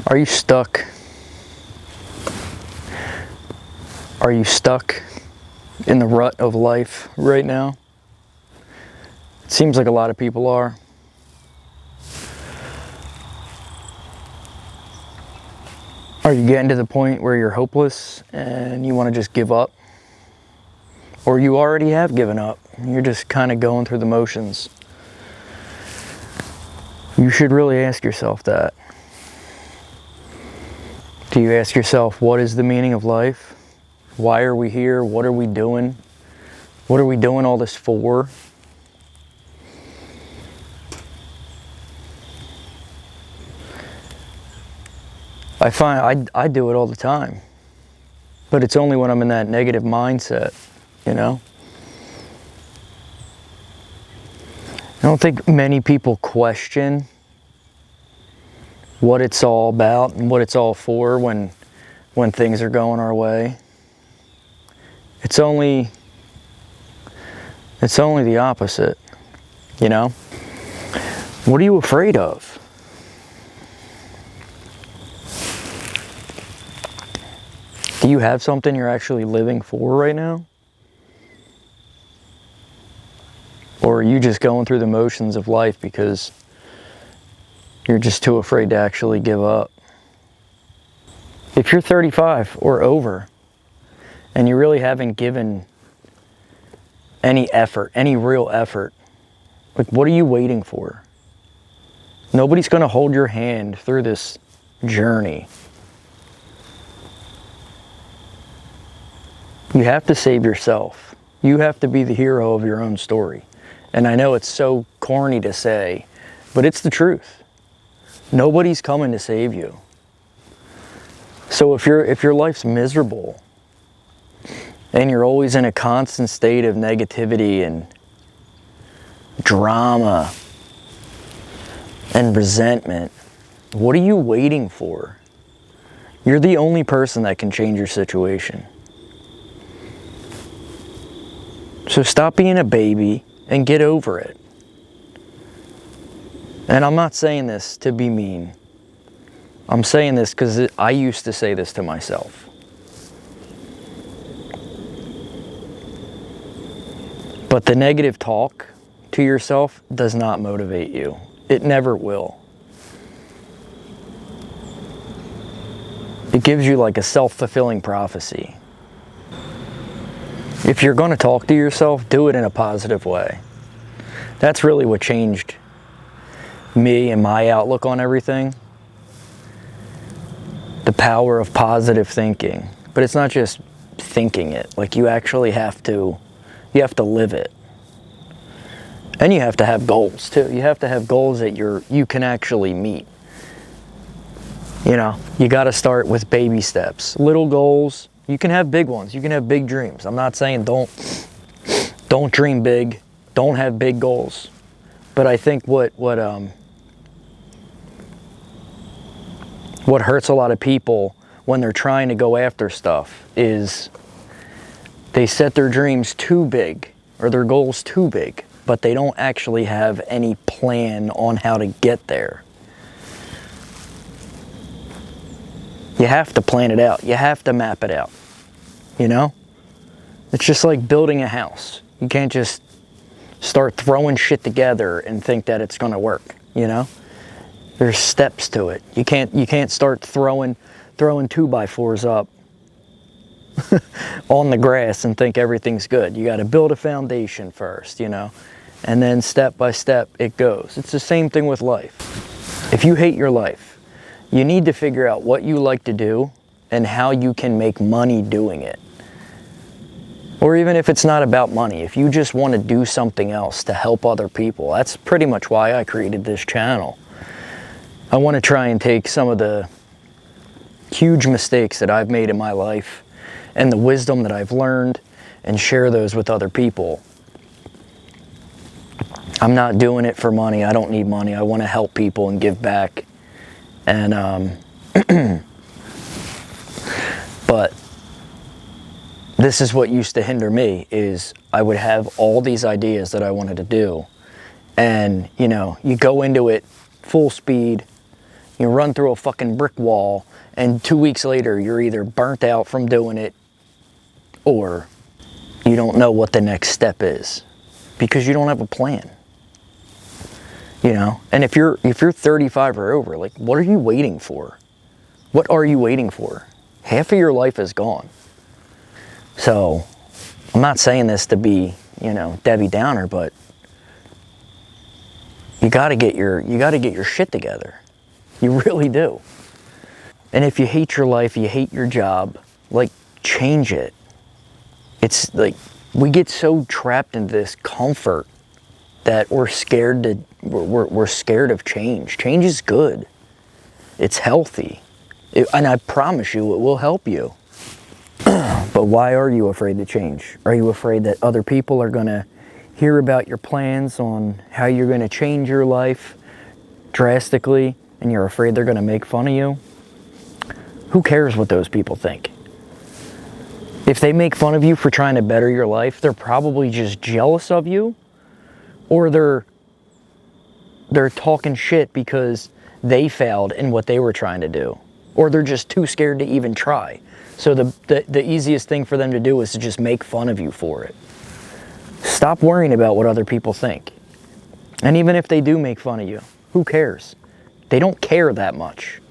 Are you stuck? Are you stuck in the rut of life right now? It seems like a lot of people are. Are you getting to the point where you're hopeless and you want to just give up? Or you already have given up. You're just kind of going through the motions. You should really ask yourself that. Do you ask yourself, what is the meaning of life? Why are we here? What are we doing? What are we doing all this for? I find I do it all the time. But it's only when I'm in that negative mindset, you know? I don't think many people question what it's all about and what it's all for when things are going our way. It's only the opposite, you know? What are you afraid of? Do you have something you're actually living for right now? Or are you just going through the motions of life because you're just too afraid to actually give up? If you're 35 or over and you really haven't given any effort, any real effort, like what are you waiting for? Nobody's going to hold your hand through this journey. You have to save yourself. You have to be the hero of your own story. And I know it's so corny to say, but it's the truth. Nobody's coming to save you. So if your life's miserable and you're always in a constant state of negativity and drama and resentment, what are you waiting for? You're the only person that can change your situation. So stop being a baby and get over it. And I'm not saying this to be mean. I'm saying this because I used to say this to myself. But the negative talk to yourself does not motivate you. It never will. It gives you like a self-fulfilling prophecy. If you're going to talk to yourself, do it in a positive way. That's really what changed me and my outlook on everything. The power of positive thinking. But it's not just thinking it. Like you actually have to live it. And you have to have goals too. You have to have goals that you can actually meet. You know, you got to start with baby steps. Little goals. You can have big ones. You can have big dreams. I'm not saying don't dream big. Don't have big goals. But I think what hurts a lot of people when they're trying to go after stuff is they set their dreams too big or their goals too big, but they don't actually have any plan on how to get there. You have to plan it out. You have to map it out. You know? It's just like building a house. You can't just start throwing shit together and think that it's going to work, you know? There's steps to it. You can't start throwing 2x4s up on the grass and think everything's good. You got to build a foundation first, you know? And then step by step it goes. It's the same thing with life. If you hate your life, you need to figure out what you like to do and how you can make money doing it. Or even if it's not about money, if you just want to do something else to help other people, that's pretty much why I created this channel. I want to try and take some of the huge mistakes that I've made in my life and the wisdom that I've learned and share those with other people. I'm not doing it for money. I don't need money. I want to help people and give back. And but this is what used to hinder me, is I would have all these ideas that I wanted to do, and you know, you go into it full speed, You run through a fucking brick wall, and 2 weeks later, you're either burnt out from doing it, or you don't know what the next step is because you don't have a plan. You know, and if you're 35 or over, like, what are you waiting for? What are you waiting for? Half of your life is gone. So, I'm not saying this to be, you know, Debbie Downer, but you got to get your shit together. You really do. And if you hate your life, you hate your job, like, change it. It's like we get so trapped in this comfort that we're scared of change. Change is good. It's healthy. And I promise you it will help you. But why are you afraid to change? Are you afraid that other people are going to hear about your plans on how you're going to change your life drastically, and you're afraid they're going to make fun of you? Who cares what those people think? If they make fun of you for trying to better your life, they're probably just jealous of you, or they're talking shit because they failed in what they were trying to do, or they're just too scared to even try. So the easiest thing for them to do is to just make fun of you for it. Stop worrying about what other people think. And even if they do make fun of you, who cares? They don't care that much.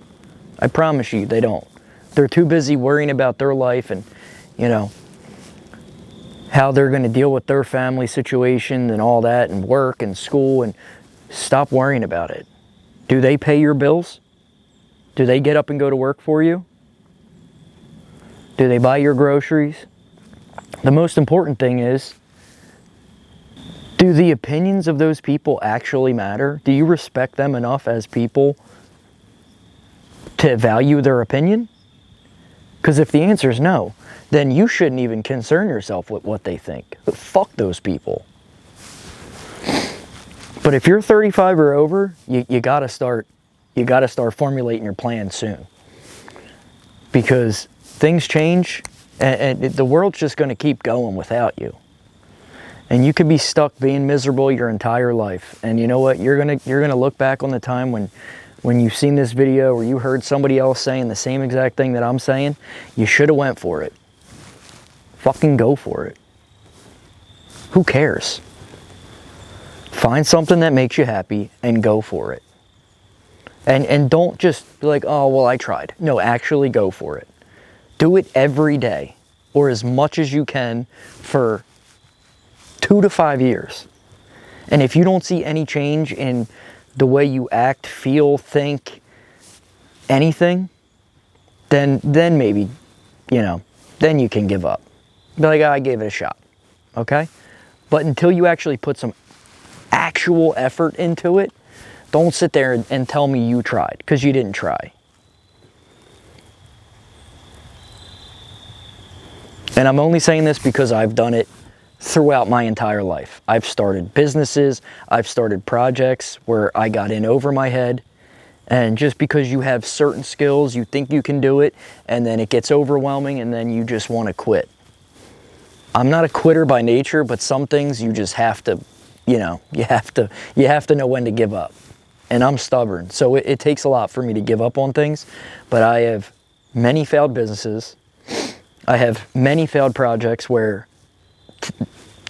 I promise you, they don't. They're too busy worrying about their life and, you know, how they're going to deal with their family situation and all that, and work and school, and stop worrying about it. Do they pay your bills? Do they get up and go to work for you? Do they buy your groceries? The most important thing is, do the opinions of those people actually matter? Do you respect them enough as people to value their opinion? Because if the answer is no, then you shouldn't even concern yourself with what they think. Fuck those people. But if you're 35 or over, you gotta start formulating your plan soon. Because things change, and the world's just gonna keep going without you. And you could be stuck being miserable your entire life. And you know what? You're gonna look back on the time when you've seen this video, or you heard somebody else saying the same exact thing that I'm saying. You should have went for it. Fucking go for it. Who cares? Find something that makes you happy and go for it. And don't just be like, oh, well, I tried. No, actually go for it. Do it every day, or as much as you can, for 2 to 5 years. And if you don't see any change in the way you act, feel, think, anything, then maybe, you know, then you can give up. Be like, oh, I gave it a shot. Okay? But until you actually put some actual effort into it, don't sit there and tell me you tried, because you didn't try. And I'm only saying this because I've done it throughout my entire life. I've started businesses, I've started projects where I got in over my head, and just because you have certain skills, you think you can do it, and then it gets overwhelming, and then you just want to quit. I'm not a quitter by nature, but some things you just have to, you know, you have to know when to give up. And I'm stubborn, so it takes a lot for me to give up on things. But I have many failed businesses. I have many failed projects where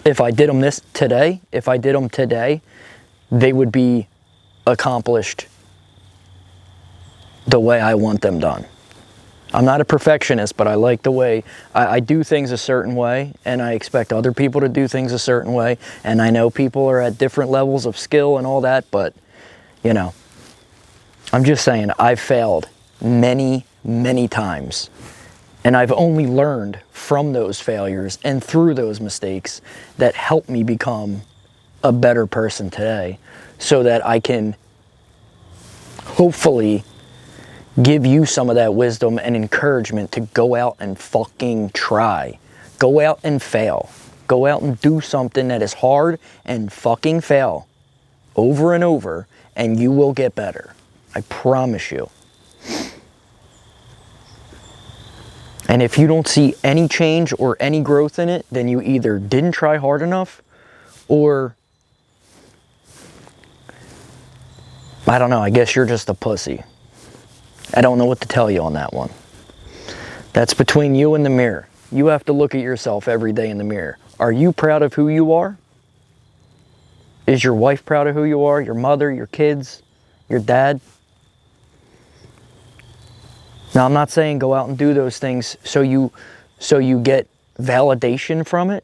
if I did them today, they would be accomplished the way I want them done. I'm not a perfectionist, but I like the way I do things a certain way, and I expect other people to do things a certain way. And I know people are at different levels of skill and all that, but, you know, I'm just saying I've failed many, many times. And I've only learned from those failures and through those mistakes that helped me become a better person today, so that I can hopefully give you some of that wisdom and encouragement to go out and fucking try. Go out and fail. Go out and do something that is hard and fucking fail over and over, and you will get better. I promise you. And if you don't see any change or any growth in it, then you either didn't try hard enough, or, I don't know, I guess you're just a pussy. I don't know what to tell you on that one. That's between you and the mirror. You have to look at yourself every day in the mirror. Are you proud of who you are? Is your wife proud of who you are? Your mother, your kids, your dad? Now, I'm not saying go out and do those things so you get validation from it.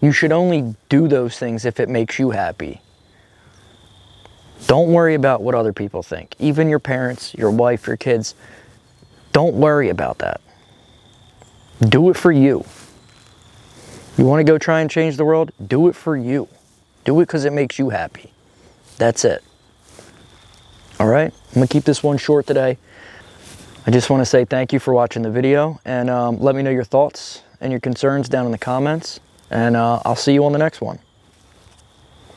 You should only do those things if it makes you happy. Don't worry about what other people think. Even your parents, your wife, your kids. Don't worry about that. Do it for you. You want to go try and change the world? Do it for you. Do it because it makes you happy. That's it. All right? I'm going to keep this one short today. I just want to say thank you for watching the video, and let me know your thoughts and your concerns down in the comments, and I'll see you on the next one.